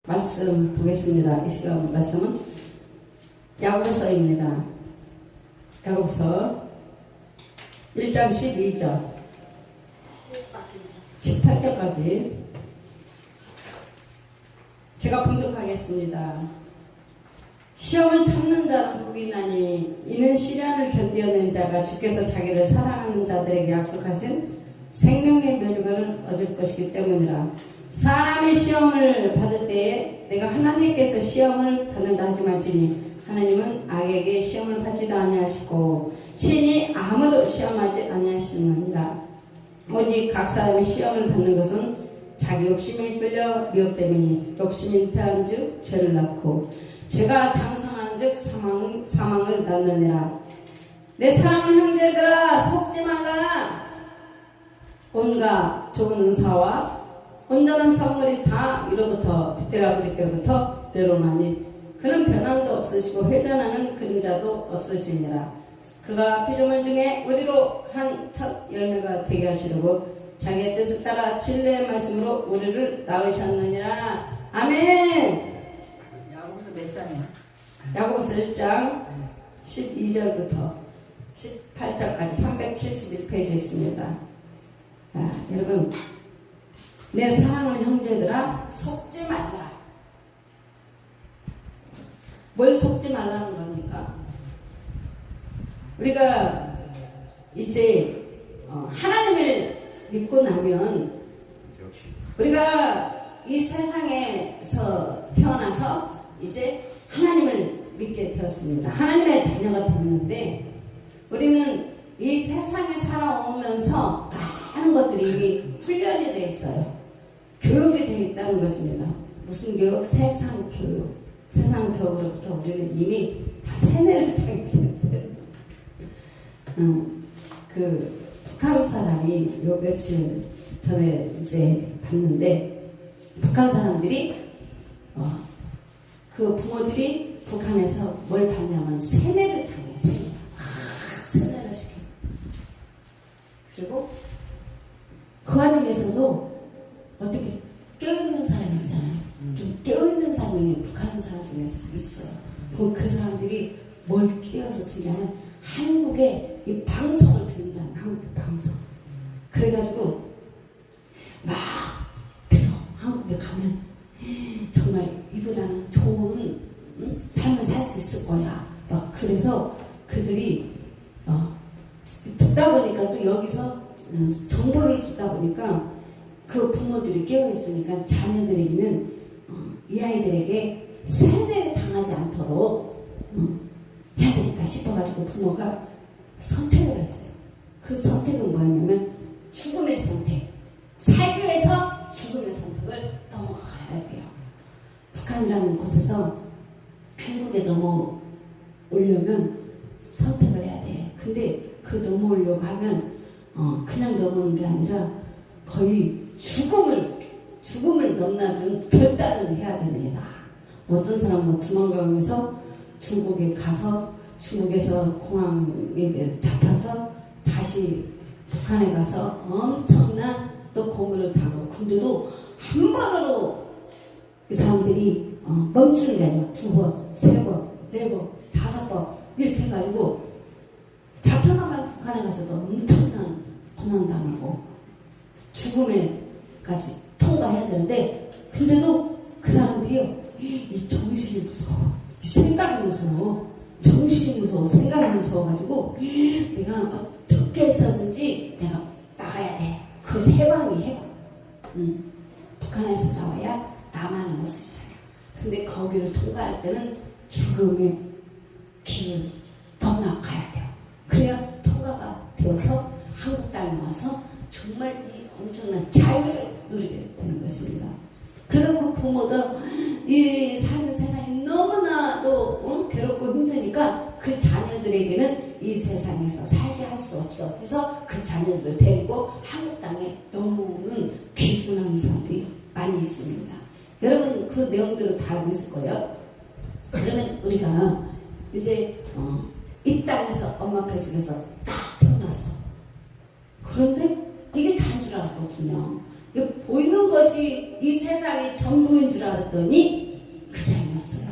말씀 보겠습니다. 이 시간 말씀은 야고보서입니다. 야고보서 1장 12절 18절까지 제가 봉독하겠습니다. 시험을 참는 자는 복이 나니 이는 시련을 견뎌낸 자가 주께서 자기를 사랑하는 자들에게 약속하신 생명의 멸류관을 얻을 것이기 때문이라. 사람의 시험을 받을 때에 내가 하나님께서 시험을 받는다 하지 말지니 하나님은 악에게 시험을 받지도 아니하시고 신이 아무도 시험하지 아니하시느니라. 오직 각 사람이 시험을 받는 것은 자기 욕심에 끌려 미혹됨이니 욕심이 잉태한즉 죄를 낳고 죄가 장성한즉 사망을 낳느니라. 내 사랑하는 형제들아 속지 말라. 온갖 좋은 은사와 온전한 선물이 다 위로부터 빛들 아버지께로부터 내려오나니 그는 변함도 없으시고 회전하는 그림자도 없으시니라. 그가 피조물 중에 우리로 한 첫 열매가 되게 하시려고 자기의 뜻을 따라 진리의 말씀으로 우리를 낳으셨느니라. 아멘. 야고보서 몇 장이야? 야고보서 1장 12절부터 18절까지 371페이지에 있습니다. 여러분, 내 사랑하는 형제들아 속지 말라. 뭘 속지 말라는 겁니까? 우리가 이제 하나님을 믿고 나면 우리가 이 세상에서 태어나서 이제 하나님을 믿게 되었습니다. 하나님의 자녀가 되었는데 우리는 이 세상에 살아오면서 많은 것들이 이미 훈련이 되어 있어요. 교육이 되어 있다는 것입니다. 무슨 교육? 세상 교육. 세상 교육으로부터 우리는 이미 다 세뇌를 당했어요. 북한 사람이 요 며칠 전에 이제 봤는데 북한 사람들이 그 부모들이 북한에서 뭘 봤냐면 세뇌를 당해요. 세뇌를 시켜요. 그리고 그 와중에서도 어떻게 깨어있는 사람이 있잖아요. 좀 깨어있는 사람이 북한 사람 중에서 있어요. 그럼 그 사람들이 뭘 깨어서 듣냐면 한국의 이 방송을 듣는다는 한국의 방송. 그래가지고 막 들어. 한국에 가면 정말 이보다는 좋은 삶을 살 수 있을 거야. 막 그래서 그들이 듣다 보니까 또 여기서 정보를 듣다 보니까 그 부모들이 깨어있으니까 자녀들에게는 이 아이들에게 세뇌에 당하지 않도록 해야 되겠다 싶어가지고 부모가 선택을 했어요. 그 선택은 뭐였냐면 죽음의 선택. 살기 위해서 죽음의 선택을 넘어가야 돼요. 북한이라는 곳에서 한국에 넘어오려면 선택을 해야 돼. 근데 그 넘어오려고 하면 그냥 넘어오는 게 아니라 거의 죽음을 넘나드는 결단을 해야 됩니다. 어떤 사람은 도망가면서 중국에 가서 중국에서 공항에 잡혀서 다시 북한에 가서 엄청난 또 고문을 당하고 근데도 한 번으로 이 사람들이 멈추는 게 아니라 2번, 3번, 4번, 5번 이렇게 해가지고 잡혀가면 북한에 가서도 엄청난 고난당하고 죽음에까지 통과해야 되는데 근데도 그 사람들이요 이 정신이 무서워, 이 생각이 무서워, 정신이 무서워, 생각이 무서워가지고 내가 어떻게 해서든지 내가 나가야 돼. 그 해방이 해방. 북한에서 나와야 남한을 올 수 있잖아요. 근데 거기를 통과할 때는 죽음의 길을 넘나가야 돼요. 그래야 통과가 되어서 한국 땅에 와서 정말 이 엄청난 자유를 누리게 되는 것입니다. 그래서 그 부모도 이 사는 세상이 너무나도 괴롭고 힘드니까 그 자녀들에게는 이 세상에서 살게 할 수 없어. 그래서 그 자녀들을 데리고 한국 땅에 넘어오는 귀순한 사람들이 많이 있습니다. 여러분 그 내용들을 다 알고 있을 거예요. 그러면 우리가 이제 이 땅에서 엄마 뱃속에서 딱 태어났어. 그런데 이게 다인 줄 알았거든요. 보이는 것이 이 세상의 전부인 줄 알았더니 그게 아니었어요.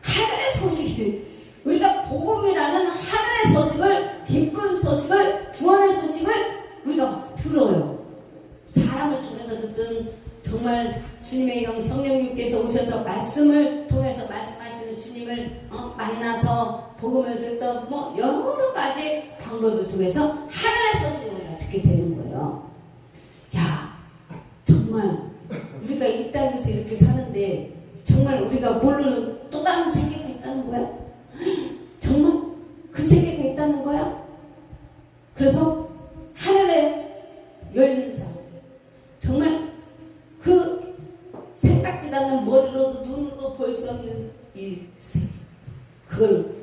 하늘의 소식이, 우리가 복음이라는 하늘의 소식을, 기쁜 소식을, 구원의 소식을 우리가 막 들어요. 사람을 통해서 듣든 정말 주님의 영 성령님께서 오셔서 말씀을 통해서 말씀하시는 주님을 만나서 복음을 듣던 뭐 여러 가지 방법을 통해서 하늘의 소식을 우리가 듣게 되는 거예요. 야, 정말 우리가 이 땅에서 이렇게 사는데 정말 우리가 모르는 또 다른 세계가 있다는 거야? 정말 그 세계가 있다는 거야? 그래서 하늘에 열린 사람들, 정말 그 생각지도 않는 머리로도 눈으로도 볼 수 없는 이 세계, 그걸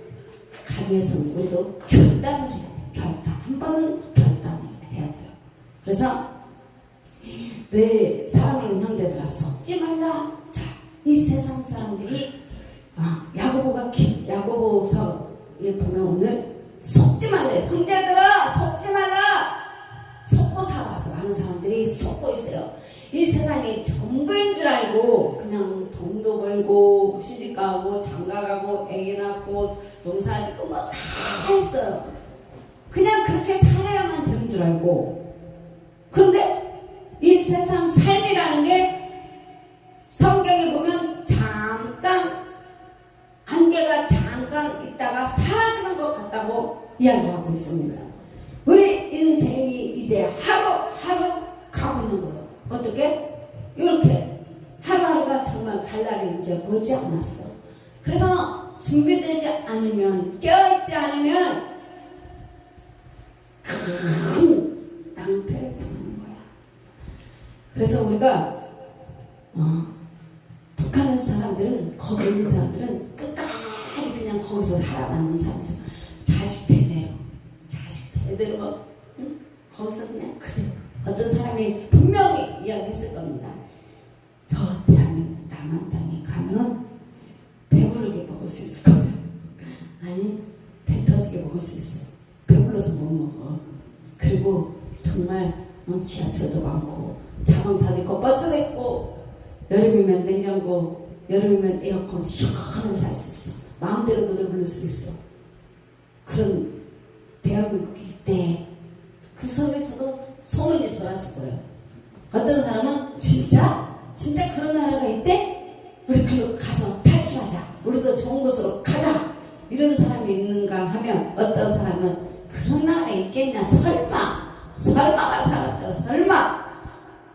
가기 위해서는 우리도 결단을 해야 돼. 결단. 한 번은 결단을 해야 돼요. 그래서 내 사랑하는 형제들아, 속지 말라. 자, 이 세상 사람들이 야고보서에 보면 오늘 속지 말래. 형제들아, 속지 말라. 속고 살아서 많은 사람들이 속고 있어요. 이 세상이 전부인 줄 알고 그냥 돈도 벌고 시집가고 장가가고 애기 낳고 농사짓고 뭐 다 했어요. 그냥 그렇게 살아야만 되는 줄 알고. 그런데 이 세상 삶이라는 게 성경에 보면 잠깐, 안개가 잠깐 있다가 사라지는 것 같다고 이야기하고 있습니다. 우리 인생이 이제 하루하루 가고 있는 거예요. 어떻게? 이렇게 하루하루가 정말 갈 날이 이제 머지 않았어. 그래서 준비되지 않으면, 깨어있지 않으면 큰 낭패를 당하는 거야. 그래서 우리가 북한의 사람들은, 거기 있는 사람들은 끝까지 그냥 거기서 살아남는 사람이서 자식 대대로 거기서 그냥 그대로. 어떤 사람이 분명히 이야기했을 겁니다. 저 대한민국 남한 땅에 가면 배부르게 먹을 수 있을 거야. 아니, 배 터지게 먹을 수 있어. 배불러서 못 먹어. 그리고 정말 지하철도 많고 자동차도 있고 버스도 있고, 여름이면 냉장고, 여름이면 에어컨 시원하게 살 수 있어. 마음대로 노래 부를 수 있어. 그런 대한민국이 있대. 그 속에서도 소문이 돌았을 거예요. 어떤 사람은 진짜 그런 나라가 있대? 우리 글로 가서 탈출하자. 우리도 좋은 곳으로 가자. 이런 사람이 있는가 하면, 어떤 사람은 그런 나라에 있겠냐? 설마가 살았죠. 설마.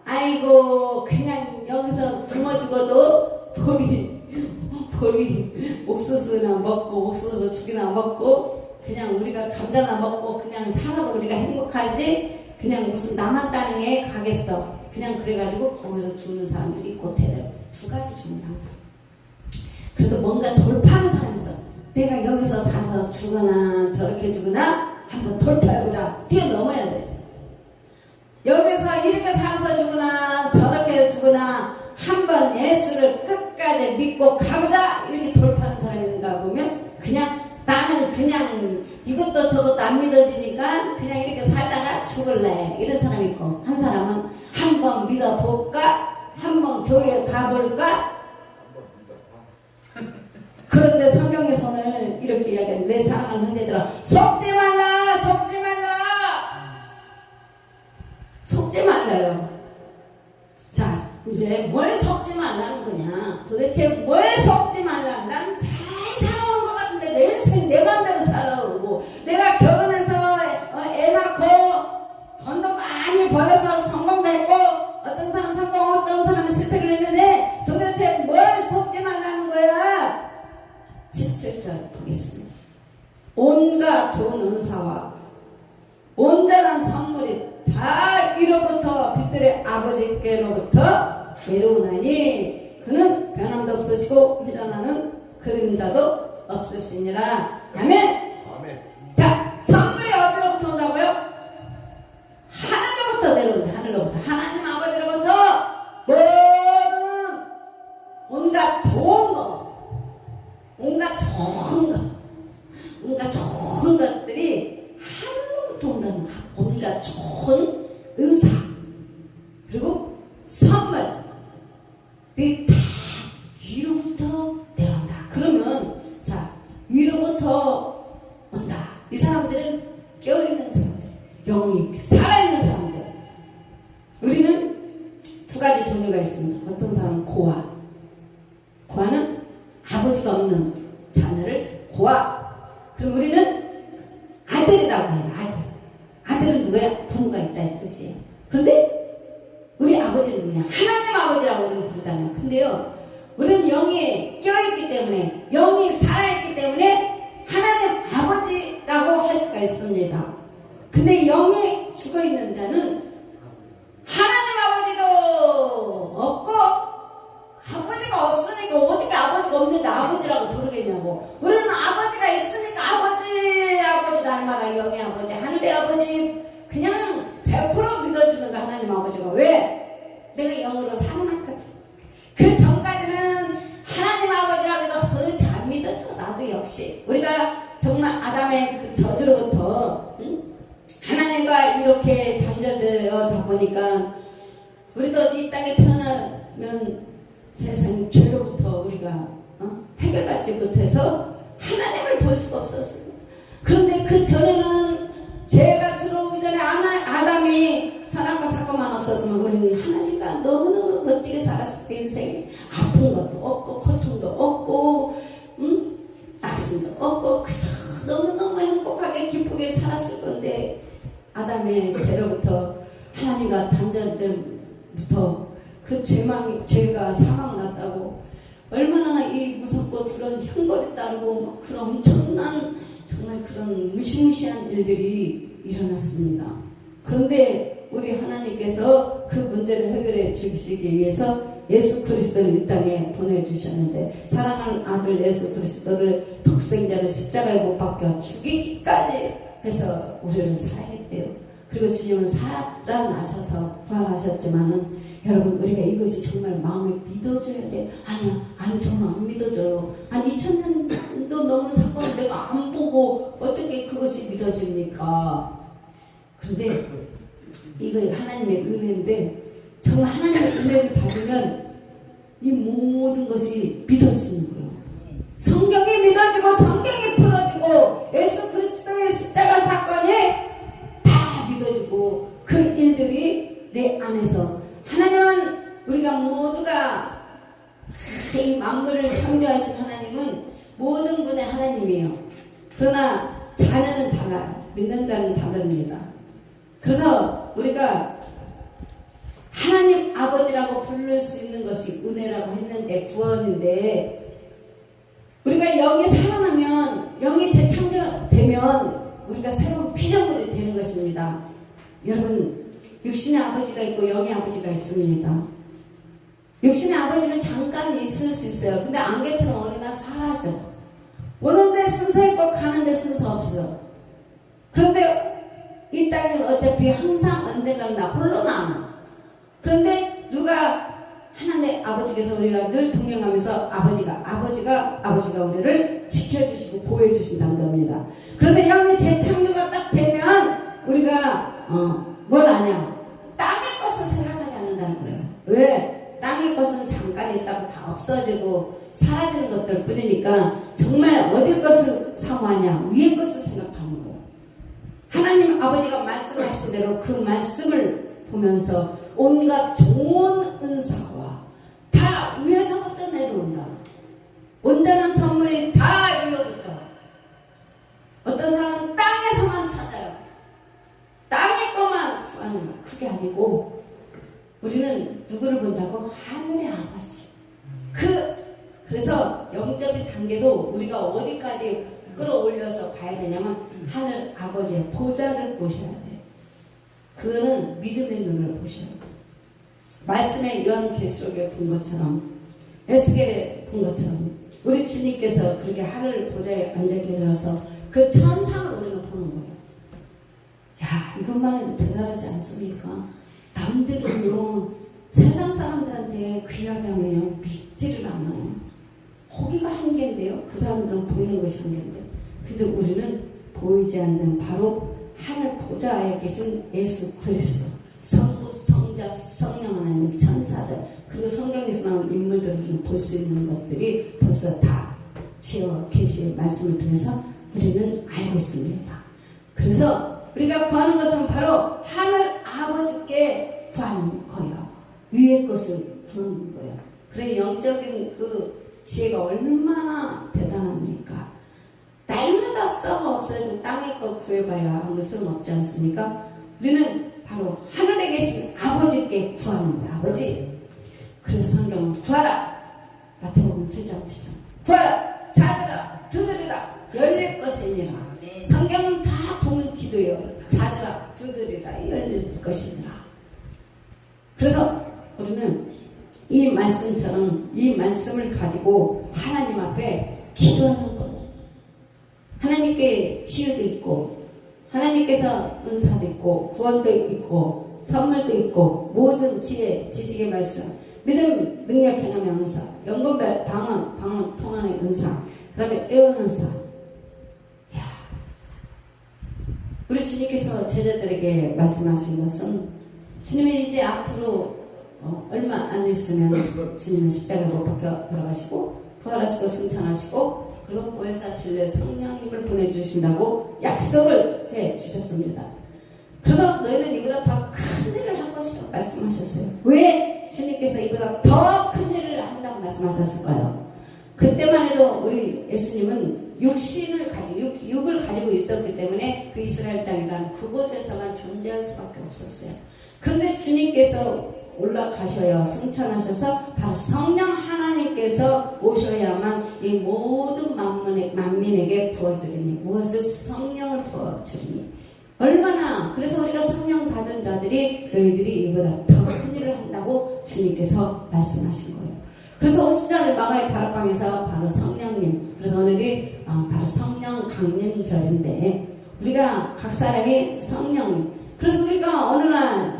아이고, 그냥 여기서 굶어 죽어도 보리 옥수수나 먹고, 옥수수 죽이나 먹고, 그냥 우리가 감자나 먹고 그냥 살아도 우리가 행복하지, 그냥 무슨 남한 땅에 가겠어. 그냥 그래가지고 거기서 죽는 사람들이 있고, 대대로 두 가지 죽는 항상. 그래도 뭔가 돌파하는 사람이 있어. 내가 여기서 살아서 죽거나 저렇게 죽거나 한번 돌파해보자. 뛰어넘어야 돼. 여기서 이렇게 살아서 죽거나 저렇게 죽거나 한번 예수를 끝까지 믿고 가보자. 이렇게 돌파하는 사람이 있는가 보면, 그냥 나는 그냥 이것도 저것도 안 믿어지니까 그냥 이렇게 살다가 죽을래. 이런 사람이 있고, 한 사람은 한번 믿어볼까? 한번 교회에 가볼까? 그런데 성경에서 오늘 이렇게 이야기하는, 내 사랑하는 형제들아, 속지 말라. 속지 말라요. 자, 이제 뭘 속지 말라는 거냐? 도대체 뭘 속지 말라는? 난 잘 살아오는 것 같은데 내 인생 내 맘대로 살아오고, 내가 결혼해서 애 낳고 돈도 많이 벌어서 성공도 했고, 어떤 사람은 성공, 어떤 사람은 실패를 했는데 도대체 뭘 속지 말라는 거야? 17절 보겠습니다. 온갖 좋은 은사와 온전한 선물이 다 위로부터 빛들의 아버지께로부터 내려오나니, 그는 변함도 없으시고 회전하는 그림자도 없으시니라. 아멘. 자, 선물이 어디로부터 온다고요? 하늘로부터 내려온다. 하늘로부터, 하나님 아버지로부터 모든 온갖 좋은 것들이 하늘로부터 온다는 거야. 온갖 좋은 은사, 그리고 내려온다. 그러면 자 위로부터 온다. 이 사람들은 깨어있는 사람들, 영이 살아있는 사람들. 우리는 두 가지 종류가 있습니다. 어떤 사람은 고아. 고아는 아버지가 없는 자녀를 고아. 그럼 우리는 아들이라고 해요. 아들은 누구야? 부모가 있다는 뜻이에요. 그런데 우리 아버지는 누구냐? 하나님 아버지라고 좀 부르잖아요. 근데요, 우리는 영이 껴있기 때문에, 영이 살아있기 때문에 하나님 아버지라고 할 수가 있습니다. 근데 영이 죽어있는 자는 하나님 아버지도 없고 아버지가 없으니까 어떻게 아버지가 없는데 아버지라고 부르겠냐고. 우리는 아버지가 있으니까 아버지 닮아가 영의 아버지, 하늘의 아버지, 그냥 100% 믿어주는 거 하나님 아버지가. 왜? 내가 영으로 살아났거든. 그 전까지는 하나님 아버지라고 해도 도대체 안 믿어줘. 나도 역시 우리가 정말 아담의 그 저주로부터 하나님과 이렇게 단절되어다 보니까 우리도 이 땅에 태어나면 세상 죄로부터 우리가 해결받지 못해서 하나님을 볼 수가 없었어요. 그런데 그 전에는 죄가 들어오기 전에 아담이 선악과 사건만 없었으면 우리는 하나님과 너무너무 멋지게 살았을 때 인생에 아픈 것도 없고 고통도 없고 낙심도 없고 그저 너무너무 행복하게 기쁘게 살았을 건데 아담의 죄로부터 하나님과 단절됨부터 그 죄가 사망 났다고 얼마나 이 무섭고 두려운 형벌이 따르고 그런 엄청난 정말 그런 무시무시한 일들이 일어났습니다. 그런데 우리 하나님께서 그 문제를 해결해 주시기 위해서 예수 그리스도를 이 땅에 보내주셨는데 사랑하는 아들 예수 그리스도를 독생자를 십자가에 못 박혀 죽이기까지 해서 우리를 사랑했대요. 그리고 주님은 살아나셔서 부활하셨지만은 여러분 우리가 이것이 정말 마음에 믿어줘야 돼. 아니 저는 안 믿어져요. 2000년도 넘은 사건을 내가 안 보고 어떻게 그것이 믿어집니까? 그런데 이거 하나님의 은혜인데 정말 하나님의 은혜를 받으면 이 모든 것이 믿어지는 거예요. 성경이 믿어지고 성경이 풀어지고 예수 그리스도의 십자가 사건이 다 믿어지고 그 일들이 내 안에서 하나님은 우리가 모두가 이 만물을 창조하신 하나님은 모든 분의 하나님이에요. 그러나 자녀는 달라요. 믿는 자는 다릅니다. 그래서 우리가 하나님 아버지라고 부를 수 있는 것이 은혜라고 했는데 구원인데 우리가 영이 살아나면 영이 재창조되면 우리가 새로운 피조물이 되는 것입니다. 여러분 육신의 아버지가 있고 영의 아버지가 있습니다. 육신의 아버지는 잠깐 있을 수 있어요. 근데 안개처럼 어느 날 사라져. 오는데 순서 있고 가는데 순서 없어. 그런데 이 땅은 어차피 항상 언젠가 나 홀로 남아. 그런데 누가 하나님의 아버지께서 우리가 늘 동행하면서 아버지가 우리를 지켜주시고 보호해주신다는 겁니다. 그래서 영의 재창조가 딱 되면 우리가 뭘 아냐? 땅의 것을 생각하지 않는다는 거예요. 왜? 땅의 것은 잠깐 있다가 다 없어지고 사라지는 것들 뿐이니까 정말 어딜 것을 사모하냐? 위의 것을 생각하는 거예요. 하나님 아버지가 말씀하신 대로 그 말씀을 보면서 온갖 좋은 은사와 다 위에서부터 내려온다. 온전한 선물이 다 위로부터. 어떤 사람은 땅에서만 찾아요. 땅의 것만 구하는 거. 그게 아니고 우리는 누구를 본다고? 하늘의 아버지. 그래서 영적인 단계도 우리가 어디까지 끌어올려서 봐야 되냐면 하늘 아버지의 보좌를 보셔야 돼요. 그거는 믿음의 눈을 보셔야 돼요. 말씀의 요한계시록에 본 것처럼 에스겔에 본 것처럼 우리 주님께서 그렇게 하늘 보좌에 앉아 계셔서 그 천상을 우리는 보는 거예요. 야, 이것만 해도 대단하지 않습니까? 남들은요 세상 사람들한테 그 이야기하면요 믿지를 않아요. 거기가 한계인데요. 그 사람들은 보이는 것이 한계인데, 근데 우리는 보이지 않는 바로 하늘 보좌에 계신 예수 그리스도, 성부, 성자, 성령 하나님, 천사들, 그리고 성경에서 나온 인물들을 볼 수 있는 것들이 벌써 다 지어 계시 말씀을 통해서 우리는 알고 있습니다. 그래서 우리가 구하는 것은 바로 하늘 아버지께 구하는 거예요. 위의 것을 구하는 거예요. 그래 영적인 그 지혜가 얼마나 대단합니까? 날마다 썩어 없어진 땅의 것 구해봐야 아무 소용 없지 않습니까? 우리는 바로 하늘에 계신 아버지께 구하는 거야. 아버지. 그래서 성경은 구하라. 마태복음 7장 7장 구하라. 찾으라. 두드리라. 열릴 것이니라. 성경은 다 보면 기도예요. 찾으라. 두드리라. 열릴 것이니라. 그래서 우리는 이 말씀처럼 이 말씀을 가지고 하나님 앞에 기도하는 거예요. 하나님께 치유도 있고 하나님께서 은사도 있고 구원도 있고 선물도 있고 모든 지혜 지식의 말씀 믿음 능력 경험의 은사 연금별 방언 통한의 은사 그 다음에 애원 은사. 우리 주님께서 제자들에게 말씀하신 것은 주님이 이제 앞으로 얼마 안 있으면 주님은 십자가에 못 박혀 돌아가시고 부활하시고 승천하시고 그리고 보혜사 진례 성령님을 보내주신다고 약속을 해주셨습니다. 그래서 너희는 이보다 더 큰 일을 할 것이라고 말씀하셨어요. 왜 주님께서 이보다 더 큰 일을 한다고 말씀하셨을까요? 그때만 해도 우리 예수님은 육을 가지고 있었기 때문에 그 이스라엘 땅이라는 그곳에서만 존재할 수밖에 없었어요. 그런데 주님께서 올라가셔야 승천하셔서 바로 성령 하나님께서 오셔야만 이 모든 만민에게 부어주리니 무엇을 성령을 부어주리니 얼마나 그래서 우리가 성령 받은 자들이 너희들이 이보다 더 큰 일을 한다고 주님께서 말씀하신 거예요. 그래서 50절 마가의 다락방에서 바로 성령님 그래서 오늘이 바로 성령 강림절인데 우리가 각 사람이 성령님 그래서 우리가 어느 날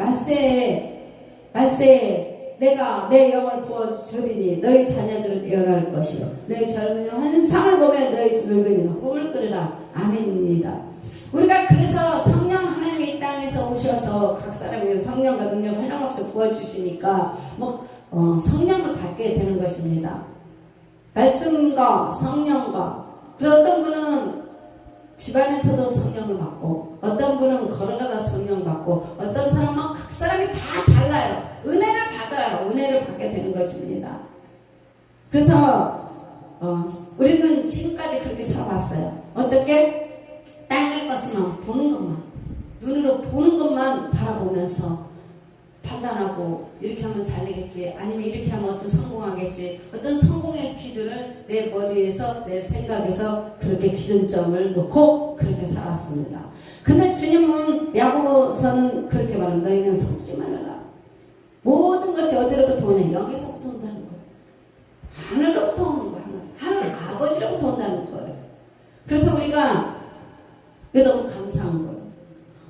말세에 내가 내 영을 부어주리니 너희 자녀들을 예언할 것이요 너희 젊은이는 환상을 보며 너희 늙은이는 꿈을 꾸리라. 아멘입니다. 우리가 그래서 성령 하나님이 이 땅에서 오셔서 각 사람에게 성령과 능력을 하나없이 부어주시니까 성령을 받게 되는 것입니다. 말씀과 성령과 그래서 어떤 분은 집안에서도 성령을 받고 어떤 분은 걸어가다 성령 받고 어떤 사람은 각 사람이 다 달라요. 은혜를 받아요. 은혜를 받게 되는 것입니다. 그래서 우리는 지금까지 그렇게 살아왔어요. 어떻게? 땅의 것은 보는 것만 눈으로 보는 것만 바라보면서 판단하고 이렇게 하면 잘 되겠지 아니면 이렇게 하면 어떤 성공하겠지 어떤 성공의 기준을 내 머리에서 내 생각에서 그렇게 기준점을 놓고 그렇게 살았습니다. 근데 주님은 야고보서는 그렇게 말합니다. 너희는 속지 말아라. 모든 것이 어디로부터 오냐 여기서부터 온다는 거예요. 하늘로부터 오는 거예요. 하늘 아버지로부터 온다는 거예요. 그래서 우리가 이게 너무 감사한 거예요.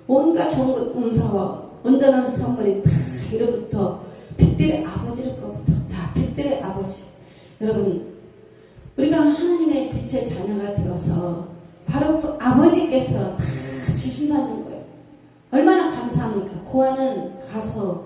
온갖 좋은 것 은사와 온전한 선물이 다 이로부터 빛들의 아버지로부터 자 빛들의 아버지 여러분 우리가 하나님의 빛의 자녀가 되어서 바로 그 아버지께서 다 주신다는 거예요. 얼마나 감사합니까? 고아는 가서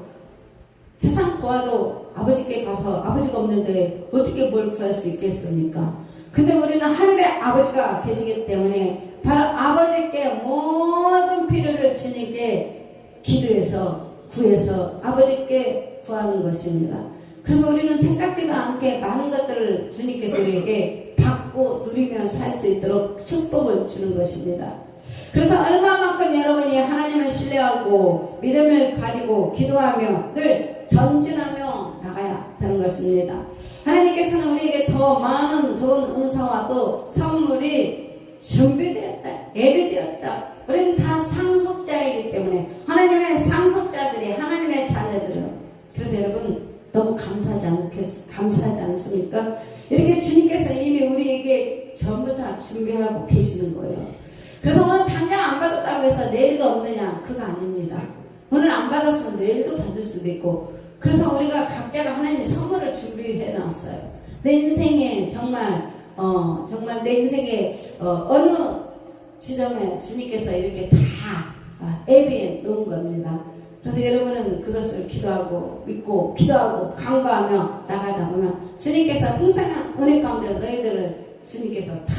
세상 고아도 아버지께 가서 아버지가 없는데 어떻게 뭘 구할 수 있겠습니까? 근데 우리는 하늘의 아버지가 계시기 때문에 바로 아버지께 모든 필요를 주님께 기도해서 구해서 아버지께 구하는 것입니다. 그래서 우리는 생각지도 않게 많은 것들을 주님께서 우리에게 받고 누리며 살 수 있도록 축복을 주는 것입니다. 그래서 얼마만큼 여러분이 하나님을 신뢰하고 믿음을 가지고 기도하며 늘 전진하며 나가야 되는 것입니다. 하나님께서는 우리에게 더 많은 좋은 은사와 또 선물이 준비되었다, 예비되었다. 우리는 다 상속자이기 때문에 하나님의 상속자들이 하나님의 자녀들은 그래서 여러분 너무 감사하지 않습니까? 이렇게 주님께서 이미 우리에게 전부 다 준비하고 계시는 거예요. 그래서 오늘 당장 안 받았다고 해서 내일도 없느냐 그거 아닙니다. 오늘 안 받았으면 내일도 받을 수도 있고 그래서 우리가 각자가 하나님의 선물을 준비해 놨어요. 내 인생에 정말 내 인생에 어느 지점에 주님께서 이렇게 다 예비해 놓은 겁니다. 그래서 여러분은 그것을 기도하고 믿고 기도하고 간구하며 나가다 보면 주님께서 풍성한 은혜 가운데 너희들을 주님께서 다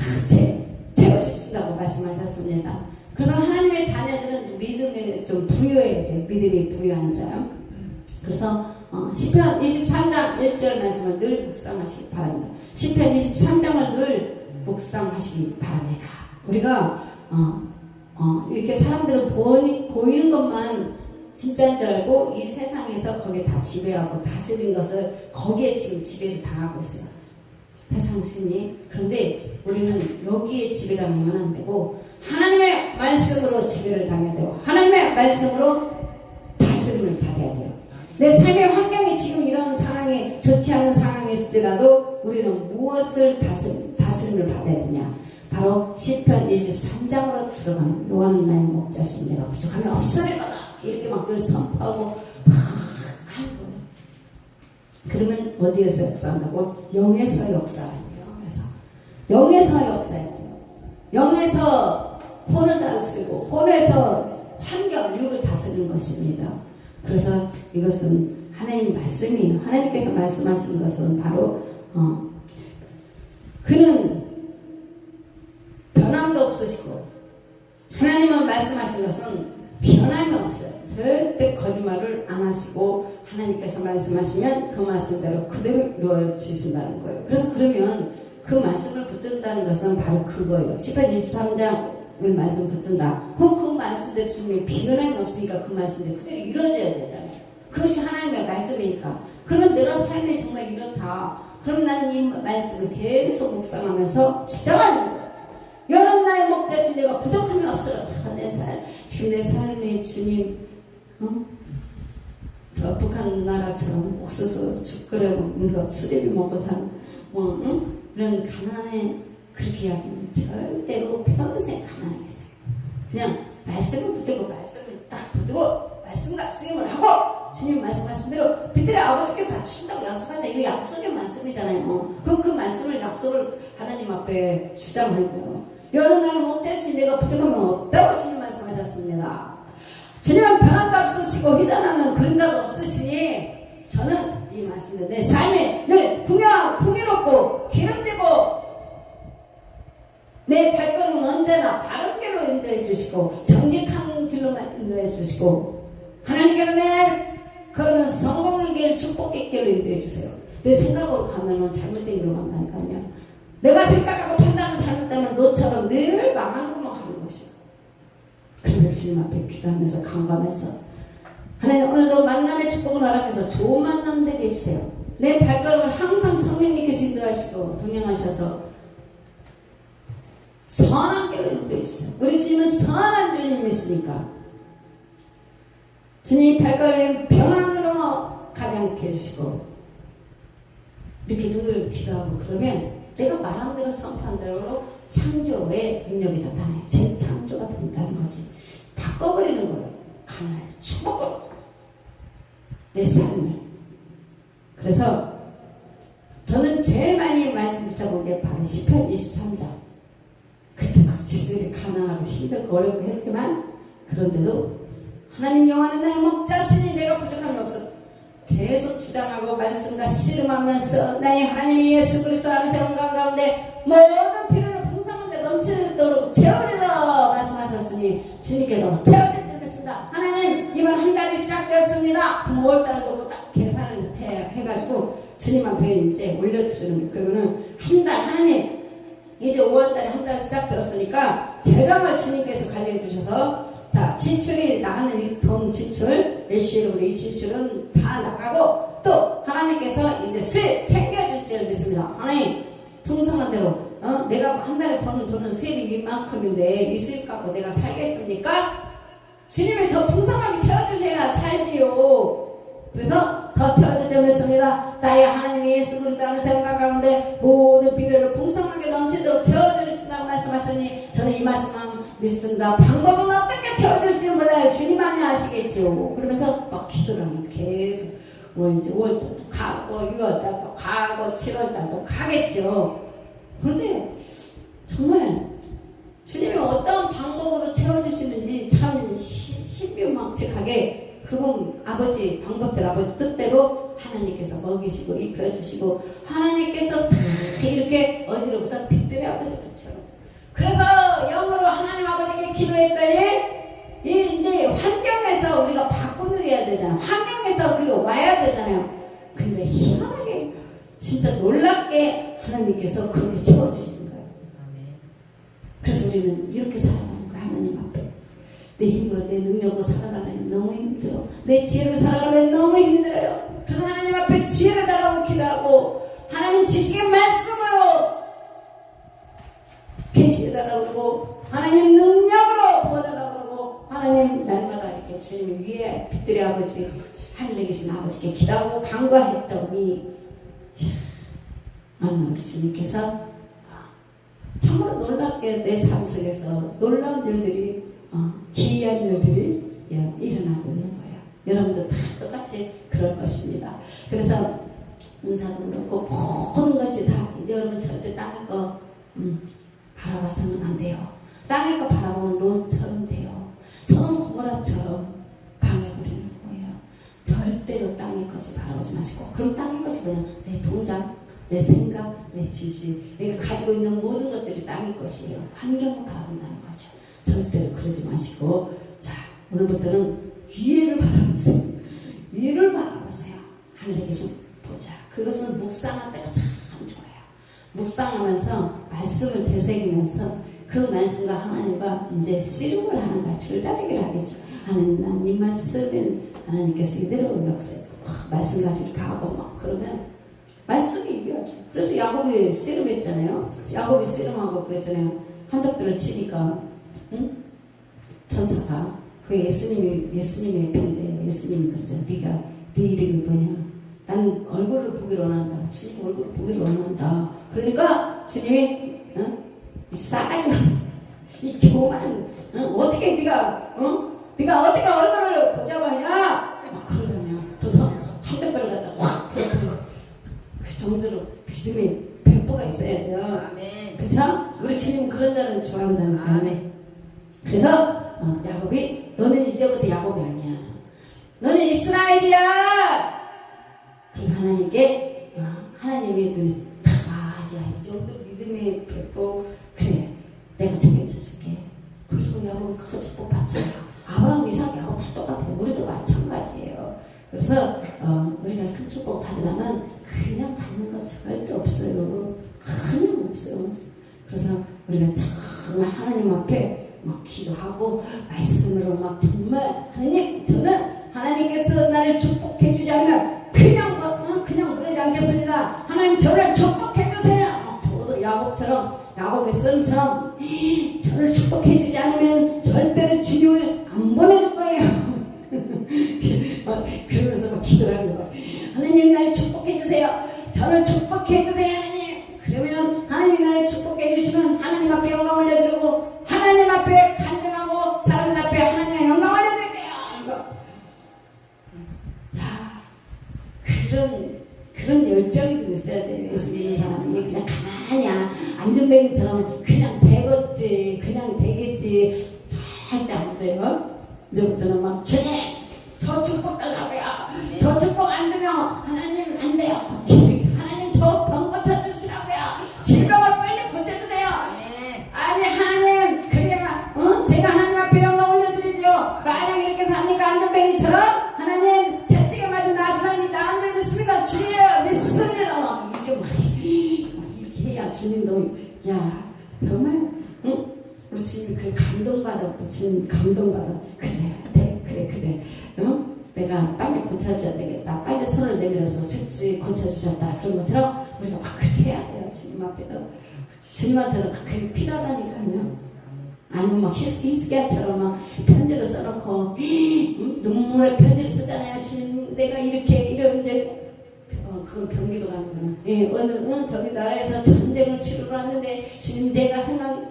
채워주신다고 말씀하셨습니다. 그래서 하나님의 자녀들은 믿음에 좀 부여해야 돼요. 믿음이 부여한 자. 그래서 시편 23장 1절 말씀을 늘 묵상하시기 바랍니다. 시편 23장을 늘 묵상하시기 바랍니다. 우리가 이렇게 사람들은 보이는 것만 진짜인 줄 알고 이 세상에서 거기에 다 지배하고 다스린 것을 거기에 지금 지배를 당하고 있어요. 대상신이. 그런데 우리는 여기에 지배당하면 안 되고 하나님의 말씀으로 지배를 당해야 되고 하나님의 말씀으로 다스림을 받아야 돼요. 내 삶의 환경이 지금 이런 상황이 좋지 않은 상황일지라도 우리는 무엇을 다스림을 받아야 되냐? 바로 시편 23장으로 들어가는 요한은 나의 목자신 내가 부족함이 없을 거다. 이렇게 막 늘 선포하고 막 하는 거예요. 그러면 어디에서 역사한다고? 영에서 역사해요. 영에서 역사해야 돼요. 영에서 혼을 다스리고 혼에서 환경, 육을 다스리는 것입니다. 그래서 이것은 하나님 말씀이에요. 하나님께서 말씀하시는 것은 바로 그는 변함도 없으시고 하나님은 말씀하신 것은 변함이 없어요. 절대 거짓말을 안 하시고 하나님께서 말씀하시면 그 말씀대로 그대로 이루어 주신다는 거예요. 그래서 그러면 그 말씀을 붙든다는 것은 바로 그거예요. 시편 23장을 말씀 붙든다. 그 말씀대로 주님이 변함이 없으니까 그 말씀대로 그대로 이루어져야 되잖아요. 그것이 하나님의 말씀이니까. 그러면 내가 삶이 정말 이렇다. 그럼 나는 이 말씀을 계속 묵상하면서 주장하는 거예요. 여러 나의 목자신 내가 부족함이 없어라. 지금 내 삶에 주님, 북한 나라처럼 옥수수 죽 끓여 먹는 거, 수제비 먹고 사는, 이런 가난에 그렇게 이야기하면 절대로 평생 가난하겠어요. 그냥 말씀을 붙들고 말씀을 딱 붙들고 말씀과 쓰임을 하고 주님 말씀하신 대로 빛들의 아버지께 다 주신다고 약속하자. 이거 약속의 말씀이잖아요. 그럼 그 말씀을 약속을 하나님 앞에 주장하는 거예요. 여러 나의 목자신 내가 부족함이 없다고 주님 말씀하셨습니다. 주님은 변함도 없으시고 희전하는 그림자도 없으시니 저는 이 말씀대로 내 삶이 늘 풍요롭고 기름지고 내 발걸음은 언제나 바른 길로 인도해 주시고 정직한 길로만 인도해 주시고 하나님께서 내 걸음은 성공의 길, 축복의 길로 인도해 주세요. 내 생각으로 가면은 잘못된 길로 간다니까요. 내가 생각하고 판단은 잘못되면 너처럼 늘 망한 것만 가는 것이요. 그런데 주님 앞에 기도하면서 간구하면서 하나님 오늘도 만남의 축복을 허락해서 좋은 만남 되게 해주세요. 내 발걸음을 항상 성령님께서 인도하시고 동행하셔서 선한 길로 인도해 주세요. 우리 주님은 선한 주님이시니까 주님이 발걸음에 평안으로 가지 않게 해주시고 이렇게 늘 기도하고 그러면 내가 말한 대로 선포한 대로 창조의 능력이 나타나요. 재창조가 된다는 거지. 바꿔버리는 거예요. 하나님 축복을 내 삶을. 그래서 저는 제일 많이 말씀 붙여본 게 바로 시편 23장. 그때 막 지들이 가난하고 힘들고 어렵고 했지만 그런데도 하나님 여호와는 나의 목자시니 내가 부족함이 없어. 계속 주장하고 말씀과 씨름하면서 나의 하나님이 예수 그리스도 안에서 영광 가운데 모든 필요를 풍성한 데 넘치도록 채우리라 말씀하셨으니 주님께서 채워줄 줄 믿습니다. 하나님 이번 한 달이 시작되었습니다. 그럼 5월달을 놓고 딱 계산을 해가지고 주님 앞에 이제 올려드리는 그러면은 한 달 하나님 이제 5월달에 한 달 시작되었으니까 재정을 주님께서 관리해 주셔서 자, 지출이 나가는 이 돈 지출, 매시로 우리 지출은 다 나가고 또 하나님께서 이제 수입 챙겨줄 줄 믿습니다. 하나님 풍성한 대로 내가 한 달에 버는 돈은 수입이 이만큼인데 이 수입 갖고 내가 살겠습니까? 주님이 더 풍성하게 채워주셔야 살지요. 그래서 더 채워줄 줄 믿습니다. 나의 하나님 예수 그리스도 안에서 영광 가운데 모든 필요를 풍성하게 넘치도록 채워주신다고 말씀하시니 저는 이 말씀만 믿습니다. 방법은 어떻게 채워줄지 몰라요. 주님만이 아시겠죠. 그러면서 막 기도를 하면 계속 이제 5월달도 가고 6월달도 가고 7월달도 가겠죠. 그런데 정말 주님이 어떤 방법으로 채워주시는지 참 신비망측하게 그분 아버지 방법대로 아버지 뜻대로 하나님께서 먹이시고 입혀주시고 하나님께서 다 이렇게 어디로부터 빛들의 아버지처럼. 그래서 영으로 하나님 아버지께 기도했더니 이제 환경에서 우리가 바꾸는 해야 되잖아. 환경에서 그게 와야 되잖아요. 근데 희한하게 진짜 놀랍게 하나님께서 그렇게 채워주시는 거예요. 그래서 우리는 이렇게 살아가는 거야. 하나님 앞에 내 힘으로 내 능력으로 살아가려니 너무 힘들어. 내 지혜로 살아가려니 너무 힘들어요. 그래서 하나님 앞에 지혜를 달라고 기도하고 하나님 지식의 말씀으로 계시해달라고 그러고 하나님 능력으로 부어달라고 그러고 하나님 날마다 이렇게 주님 위에 빛들의 아버지 하늘에 계신 아버지께 기도하고 간구했더니 우리 주님께서 정말 놀랍게 내 삶 속에서 놀라운 일들이 기이한 일들이 일어나고 있는 거예요. 여러분도 다 똑같이 그럴 것입니다. 그래서 은사도 그렇고 모든 것이 다 여러분 절대 땅의 거 바라봐서는 안 돼요. 땅의 거 바라보면 롯처럼 돼요. 소돔 고모라처럼 방해버리는 거예요. 절대로 땅의 것을 바라보지 마시고. 그럼 땅의 것이 뭐냐? 내 동작, 내 생각, 내 지식, 내가 가지고 있는 모든 것들이 땅의 것이에요. 환경을 바라본다는 거죠. 절대로 그러지 마시고, 자, 오늘부터는 위에를 바라보세요. 위를 바라보세요. 하늘에 계신 보자. 그것은 묵상할 때가 참 좋아요. 묵상하면서 말씀을 되새기면서 그 말씀과 하나님과 이제 씨름을 하는 거야. 줄다리기를 하겠죠. 하나님, 난 이 말씀은 하나님께서 이대로 올라오세요. 말씀 가지고 이렇게 하고 막 그러면 말씀이 이겨야죠. 그래서 야곱이 씨름했잖아요. 야곱이 씨름하고 그랬잖아요. 한덕들을 치니까 천사가 그 예수님의 편인데 예수님이 그러죠. 네가 네 이름이 뭐냐? 난 얼굴을 보기로 원한다. 주님 얼굴을 보기로 원한다. 그러니까 주님이 이 싸가지 이 교만 어떻게 네가 어떻게 얼굴을 보자고 하냐? 막 그러잖아요. 그래서 한덕들을 갖다 확 그 정도로 믿음의 배포가 있어야 돼요. 아멘. 그쵸? 우리 주님 그런 자는 좋아한다는 거예요. 아멘. 그래서 야곱이 너는 이제부터 야곱이 아니야. 너는 이스라엘이야. 그래서 하나님께 하나님의 눈이 이 정도 믿음의 배포 그래 내가 책임져줄게. 그래서 야곱은 큰 축복 받잖아. 아브라함, 이삭, 야곱 다 똑같아요. 우리도 마찬가지예요. 그래서 우리가 큰 축복 받으려면 그냥 받는 건 절대 없어요. 그냥 없어요. 그래서 우리가 정말 하나님 앞에 막 기도하고 말씀으로 막 정말 하나님 저는 하나님께서 나를 축복해 주지 않으면 그냥 그러지 않겠습니다. 하나님 저를 축복해 주세요. 저도 야곱의 썰처럼 저를 축복해 주지 않으면 절대로 주님을 안 보내줄 거예요. 그러면서 막 기도를 하는 거예요. 하나님 나를 축복해 주세요. 저를 축복해 주세요. 하나님. 그러면 하나님이 나를 축복해 주시면 하나님 앞에 영광 올려드리고 하나님 앞에 간증하고 사람들 앞에 하나님의 영광 올려드릴게요. 야, 그런 열정이 좀 있어야 돼요. 예수 믿는 사람이 그냥 가만히 안전뱅이처럼 그냥 되겠지 그냥 되겠지 절대 안 돼요. 이제부터는 막 주님 저 축복 달라고요. 저 축복 안 주면 하나님 안 돼요. 하나님 저 병 고쳐주시라고요. 질병을 빨리 고쳐주세요. 아니 하나님 그래야 제가 하나님 앞에 영광 올려드리죠. 만약 이렇게 사니까 안전뱅이처럼 하나님 채찍에 맞은 나사니 나은 줄 믿습니다. 주여 믿습니다. 이렇게 해야 주님도 야 정말 우리 주님이 그래 감동받아. 우리 주님 감동받아. 그래 내가 빨리 고쳐줘야 되겠다. 빨리 손을 내밀어서 즉시 고쳐주셨다. 그런 것처럼 우리가 막 그렇게 해야 돼요. 주님 앞에도 주님한테도 그게 필요하다니까요. 아니면 막 히스기야처럼 막 편지를 써놓고 눈물에 편지를 쓰잖아요. 주님 내가 이런 이제 그건 병기도라는 거는 어느 저기 나라에서 전쟁을 치르러 왔는데 주님 제가 항상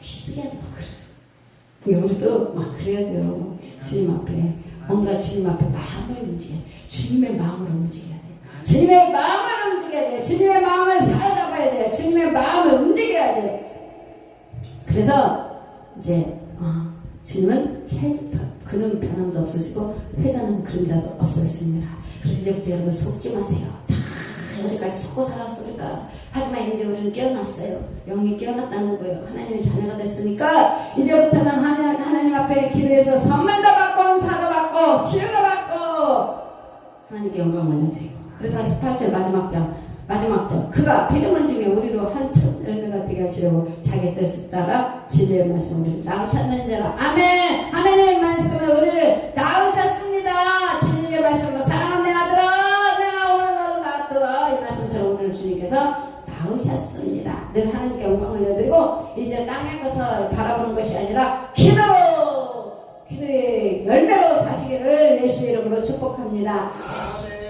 히스기야도 막 그랬어. 우리도 막 그래야 돼요. 주님 앞에 뭔가 주님 앞에 마음을 움직여야 돼. 주님의 마음을 움직여야 돼. 주님의 마음을 움직여야 돼. 주님의 마음을 사로잡아야 돼. 주님의 마음을 움직여야 돼. 그래서 이제 주님은 그는 변함도 없으시고 회자는 그림자도 없었습니다. 그래서 이제부터 여러분 속지 마세요. 다 여기까지 속고 살았으니까. 하지만 이제 우리는 깨어났어요. 영이 깨어났다는 거예요. 하나님의 자녀가 됐으니까 이제부터는 하나님 앞에 기도해서 선물도 받고 사도 받고 치유도 받고 하나님께 영광을 올려드리고. 그래서 18절 마지막 절 그가 피조물 중에 우리로 한 첫 열매가 되게 하시려고 자기 뜻을 따라 진리의 말씀을 낳으셨느니라. 아멘. 하나님의 말씀을 우리를 낳으셨습니다. 진리의 말씀으로 사랑하는 내 아들아 내가 오늘 너를 낳았다. 이 말씀처럼 오늘 주님께서 낳으셨습니다. 늘 하나님께 영광을 올려드리고 이제 땅의 것을 바라보는 것이 아니라 기도의 열매로 사시기를 예수의 이름으로 축복합니다.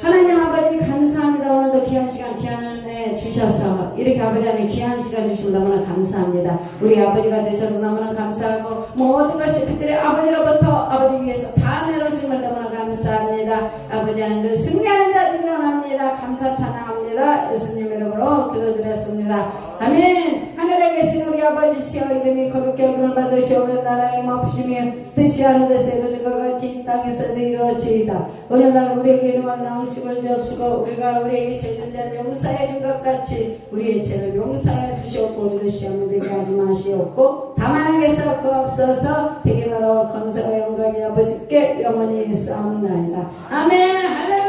하나님 아버지 감사합니다. 오늘도 귀한 시간 귀한 은혜 주셔서 이렇게 아버지 하나님 귀한 시간 주시면 너무나 감사합니다. 우리 아버지가 되셔서 너무나 감사하고 모든 것이 특별히 아버지로부터 아버지 위해서 다 내려오심을 너무나 감사합니다. 아버지 하나님 승리하는 자들이 일어납니다. 감사 찬양합니다. 예수님 이름으로 기도드렸습니다. 아멘. 하늘에 계신 우리 아버지시여 이름이 거룩히 여김을 받으시오며 나라의 마푸시며 뜻이 하늘에서 이루어진 것 같이 이 땅에서도 이루어지이다. 오늘날 우리에게 이루어진 양식을 주옵시고 우리가 우리에게 죄진 자를 용서해 준 것 같이 우리의 죄를 용서해 주시옵고 우리를 시험에 들게 하지 마시옵고 다만 하게서 그없어서 되게 나라와 건설의 영광이 아버지께 영원히 있사옵나이다. 아멘. 할렐루야.